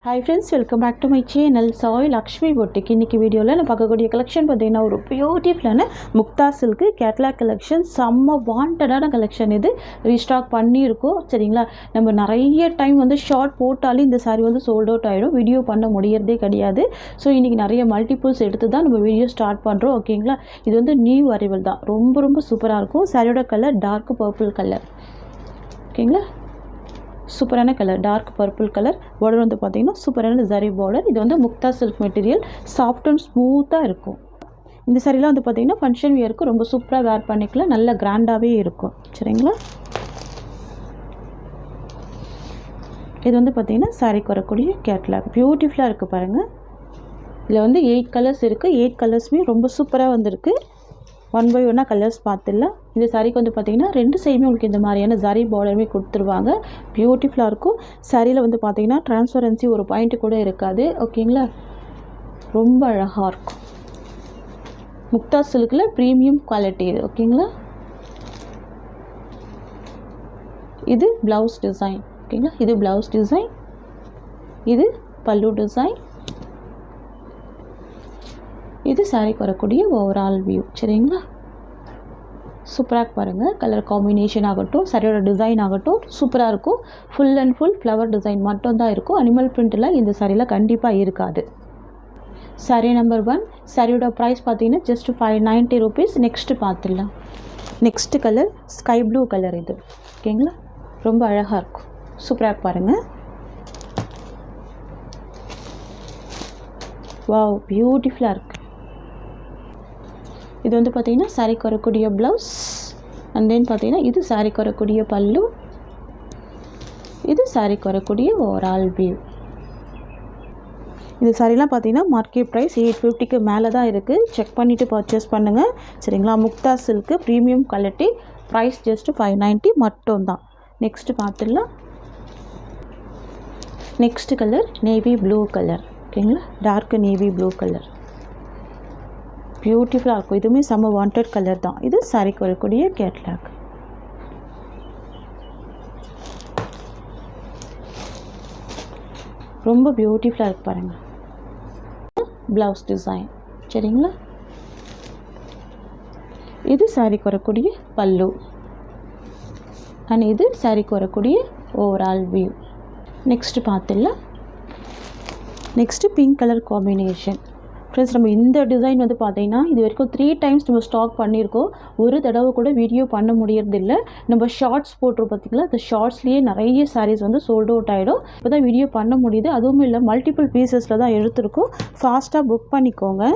Hi friends, welcome back to my channel Soy Lakshmi Boutique. இன்னைக்கு வீடியோவில் நான் பார்க்கக்கூடிய கலெக்ஷன் பார்த்தீங்கன்னா ஒரு பியூட்டிஃபுல்லான முக்தா சில்க்கு கேட்லாக் கலெக்ஷன். செம்ம வாண்டடான கலெக்ஷன். இது ரீஸ்டாக் பண்ணியிருக்கோம். சரிங்களா, நம்ம நிறைய டைம் வந்து ஷார்ட் போட்டாலும் இந்த சாரீ வந்து சோல்ட் அவுட் ஆகிடும், வீடியோ பண்ண முடியறதே கிடையாது. ஸோ இன்றைக்கி நிறைய மல்டிபிள்ஸ் எடுத்து தான் நம்ம வீடியோ ஸ்டார்ட் பண்ணுறோம். ஓகேங்களா, இது வந்து நியூ அரைவல் தான், ரொம்ப சூப்பராக இருக்கும். சாரியோட கலர் டார்க் பர்பிள் கலர். ஓகேங்களா, சூப்பரான colour dark purple colour. Border வந்து பார்த்தீங்கன்னா சூப்பரான ஜரி பார்டர். இது வந்து Mukta silk material, soft and ஸ்மூத்தாக இருக்கும். இந்த சாரீலாம் வந்து பார்த்தீங்கன்னா ஃபங்க்ஷன் வியருக்கு ரொம்ப சூப்பராக வேர் பண்ணிக்கலாம், நல்ல கிராண்டாகவே இருக்கும். சரிங்களா, இது வந்து பார்த்தீங்கன்னா சாரீக்கு வரக்கூடிய கேட்லாக் பியூட்டிஃபுல்லாக இருக்குது பாருங்கள். இதில் வந்து 8 கலர்ஸ் இருக்குது. 8 கலர்ஸுமே ரொம்ப சூப்பராக வந்திருக்கு. ஒன் பை ஒன்னாக கலர்ஸ் பார்த்துடலாம். இந்த சாரீக்கு வந்து பார்த்திங்கன்னா 2 சைடுமே உங்களுக்கு இந்த மாதிரியான ஜரி பார்டருமே கொடுத்துருவாங்க. பியூட்டிஃபுல்லாக இருக்கும். சாரியில் வந்து பார்த்திங்கன்னா ட்ரான்ஸ்பரன்சி ஒரு பாயிண்ட்டு கூட இருக்காது. ஓகேங்களா, ரொம்ப அழகாக இருக்கும். முக்தா சில்கில் ப்ரீமியம் குவாலிட்டி இது. ஓகேங்களா, இது ப்ளவுஸ் டிசைன். ஓகேங்களா, இது ப்ளவுஸ் டிசைன், இது பல்லு டிசைன், இது சாரிக்கு வரக்கூடிய ஓவரால் வியூ. சரிங்களா, சூப்பராக பாருங்கள். கலர் காம்பினேஷன் ஆகட்டும், சாரியோட டிசைன் ஆகட்டும் சூப்பராக இருக்கும். Full and full flower design மட்டும்தான் இருக்கும். அனிமல் பிரிண்ட்டில் இந்த சாரியில் கண்டிப்பாக இருக்காது. Sorry number 1. சாரியோட ப்ரைஸ் பார்த்தீங்கன்னா ஜஸ்ட் 590 rupees. நெக்ஸ்ட்டு பார்த்துடலாம். Next colour sky blue colour. இது ஓகேங்களா, ரொம்ப அழகாக இருக்கும். சூப்பராக பாருங்கள். வாவ், பியூட்டிஃபுல்லாக இருக்குது. இது வந்து பார்த்திங்கன்னா சாரிக்கு வரக்கூடிய ப்ளவுஸ். அண்ட் தென் பார்த்திங்கன்னா இது சாரிக்கு வரக்கூடிய பல்லு, இது சாரிக்கு வரக்கூடிய ஓவரால் வியூ. இந்த சாரீலாம் பார்த்திங்கன்னா மார்க்கெட் ப்ரைஸ் 850க்கு மேலே தான் இருக்குது. செக் பண்ணிவிட்டு பர்ச்சேஸ் பண்ணுங்கள். சரிங்களா, Mukta silk premium quality. Price just 590 மட்டும்தான். நெக்ஸ்ட்டு பார்த்துடலாம். Next colour navy blue colour. ஓகேங்களா, டார்க் நேவி ப்ளூ கலர் பியூட்டிஃபுல்லாக இருக்கும். இதுவுமே செம்ம வாண்டட் கலர் தான். இது சாரிக்கு வரக்கூடிய கேட்லாக். ரொம்ப பியூட்டிஃபுல்லாக இருக்கு பாருங்கள். Blouse design. சரிங்களா, இது சாரிக்கு வரக்கூடிய பல்லு அண்ட் இது சாரிக்கு வரக்கூடிய ஓவரால் வியூ. நெக்ஸ்ட்டு பார்த்துடலாம். Next pink colour combination. Friends, நம்ம இந்த டிசைன் வந்து பார்த்தீங்கன்னா இது வரைக்கும் 3 times நம்ம ஸ்டாக் பண்ணியிருக்கோம். ஒரு தடவை கூட வீடியோ பண்ண முடியறதில்லை. நம்ம ஷார்ட்ஸ் போட்டுரும் பார்த்திங்களா, அந்த ஷார்ட்ஸ்லேயே நிறைய சாரீஸ் வந்து சோல்ட் அவுட் ஆகிடும். இப்போ தான் வீடியோ பண்ண முடியுது. அதுவும் இல்லை, மல்டிபிள் பீசஸில் தான் எடுத்துருக்கோம். ஃபாஸ்ட்டாக புக் பண்ணிக்கோங்க.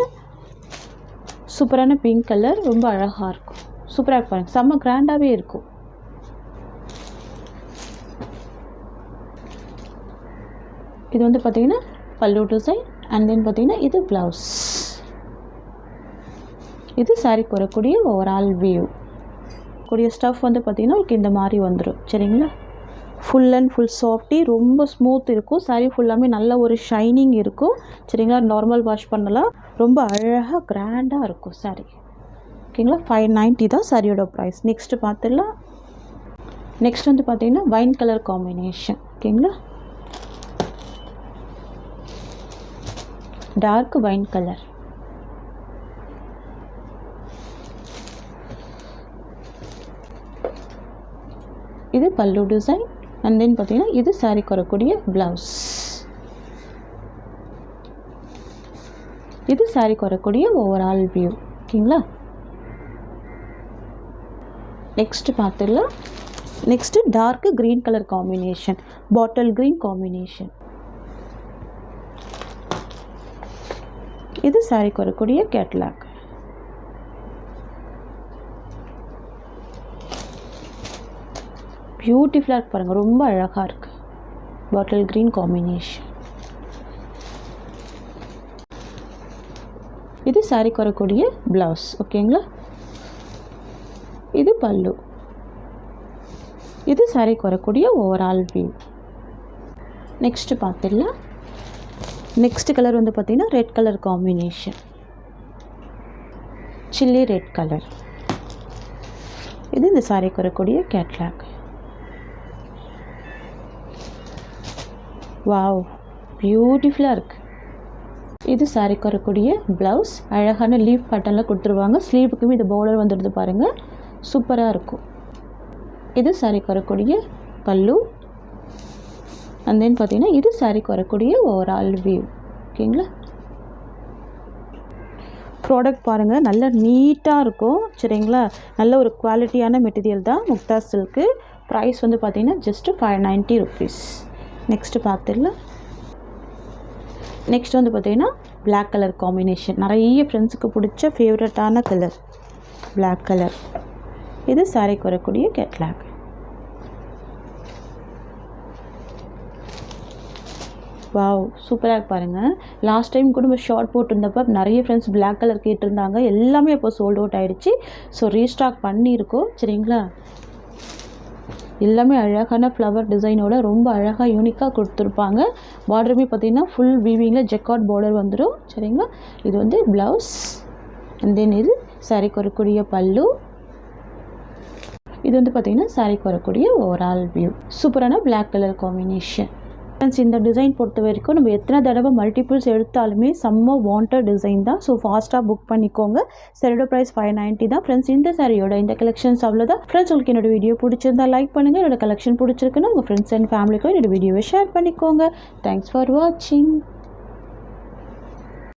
சூப்பரான பிங்க் கலர், ரொம்ப அழகாக இருக்கும். சூப்பராக பாருங்கள், செம்ம கிராண்டாகவே இருக்கும். இது வந்து பார்த்திங்கன்னா பல்லு டிசைன். அண்ட் தென் பார்த்திங்கன்னா இது ப்ளவுஸ், இது சாரிக்கு வரக்கூடிய ஓவரால் வியூ. கூடிய ஸ்டஃப் வந்து பார்த்திங்கன்னா உங்களுக்கு இந்த மாதிரி வந்துடும். சரிங்களா, ஃபுல் அண்ட் ஃபுல் சாஃப்டி, ரொம்ப ஸ்மூத் இருக்கும். சாரீ ஃபுல்லாமே நல்ல ஒரு ஷைனிங் இருக்கும். சரிங்களா, நார்மல் வாஷ் பண்ணலாம். ரொம்ப அழகாக கிராண்டாக இருக்கும் சாரீ. ஓகேங்களா, 590 தான் சாரியோட ப்ரைஸ். நெக்ஸ்ட்டு பார்த்துடலாம். நெக்ஸ்ட் வந்து பார்த்திங்கன்னா வைன் கலர் காம்பினேஷன். ஓகேங்களா, டார்க் வைன் கலர். இது பல்லு டிசைன். அண்ட் தென் பார்த்தீங்கன்னா இது சாரிக்கு வரக்கூடிய ப்ளவுஸ், இது சாரிக்கு வரக்கூடிய ஓவரால் வியூ. ஓகேங்களா, நெக்ஸ்ட் பார்த்துடலாம். Next dark green colour combination, bottle green combination. இது சாரிக்கு வரக்கூடிய கேட்லாக். பியூட்டிஃபுல்லாக இருக்கு பாருங்கள், ரொம்ப அழகாக இருக்குது. பாட்டில் க்ரீன் காம்பினேஷன். இது சாரிக்கு வரக்கூடிய ப்ளவுஸ். ஓகேங்களா, இது பல்லு, இது சாரிக்கு வரக்கூடிய ஓவரால் வியூ. நெக்ஸ்ட்டு பார்த்துடலாம். நெக்ஸ்ட் கலர் வந்து பார்த்திங்கன்னா red colour combination, chilli red colour. இது இந்த சாரிக்கு வரக்கூடிய கேட்லாக். வாவ், பியூட்டிஃபுல்லாக இருக்குது. இது சாரீக்கு வரக்கூடிய ப்ளவுஸ். அழகான லீஃப் பேட்டர்னில் கொடுத்துருவாங்க. ஸ்லீவுக்குமே இது பார்டர் வந்துடுது பாருங்கள், சூப்பராக இருக்கும். இது சாரீக்கு வரக்கூடிய பல்லு. அண்ட் தென் பார்த்தீங்கன்னா இது சாரீக்கு வரக்கூடிய ஓவரால் வியூ. ஓகேங்களா? ப்ராடக்ட் பாருங்கள், நல்ல நீட்டாக இருக்கும். சரிங்களா? நல்ல ஒரு குவாலிட்டியான மெட்டீரியல் தான் முக்தா சில்க்கு. ப்ரைஸ் வந்து பார்த்திங்கன்னா ஜஸ்ட்டு 590 ருபீஸ். நெக்ஸ்ட்டு பார்த்துடலாம். நெக்ஸ்ட் வந்து பார்த்திங்கன்னா பிளாக் கலர் காம்பினேஷன். நிறைய ஃப்ரெண்ட்ஸுக்கு பிடிச்ச ஃபேவரட்டான கலர் பிளாக் கலர். இது சாரீக்கு வரக்கூடிய கேட்லாக். வாவ், சூப்பராக பாருங்கள். லாஸ்ட் டைம் கூட நம்ம ஷார்ட் போட்டிருந்தப்போ நிறைய ஃப்ரெண்ட்ஸ் பிளாக் கலர் கேட்டிருந்தாங்க. எல்லாமே இப்போ சோல்ட் அவுட் ஆகிடுச்சு. ஸோ ரீஸ்டாக் பண்ணியிருக்கோம். சரிங்களா? எல்லாமே அழகான ஃப்ளவர் டிசைனோட ரொம்ப அழகாக யூனிக்காக கொடுத்துருப்பாங்க. பார்டருமே பார்த்திங்கன்னா ஃபுல் வீவிங்கில் ஜெக்கார்ட் பார்டர் வந்துடும். சரிங்களா? இது வந்து ப்ளவுஸ். அண்ட் தென் இது சாரீக்கு வரக்கூடிய பல்லு. இது வந்து பார்த்திங்கன்னா சாரீக்கு வரக்கூடிய ஓவரால் வியூ. சூப்பரான பிளாக் கலர் காம்பினேஷன். ஃப்ரெண்ட்ஸ், இந்த டிசைன் பொறுத்த வரைக்கும் நம்ம எத்தனை தடவை மல்டிபிள்ஸ் எடுத்தாலுமே செம்ம வாண்டட் டிசைன் தான். ஸோ ஃபாஸ்ட்டாக புக் பண்ணிக்கோங்க. சரியோட ப்ரைஸ் 590 தான். ஃப்ரெண்ட்ஸ், இந்த சாரியோட இந்த கலெக்ஷன்ஸ் அவ்வளோதான். ஃப்ரெண்ட்ஸ், உங்களுக்கு என்னோட வீடியோ பிடிச்சிருந்தா லைக் பண்ணுங்கள். என்னோட கலெக்ஷன் பிடிச்சிருக்குன்னா உங்கள் ஃப்ரெண்ட்ஸ் அண்ட் ஃபேமிலிக்கும் என்னோட வீடியோவை ஷேர் பண்ணிக்கோங்க. தேங்க்ஸ் ஃபார் வாட்சிங்.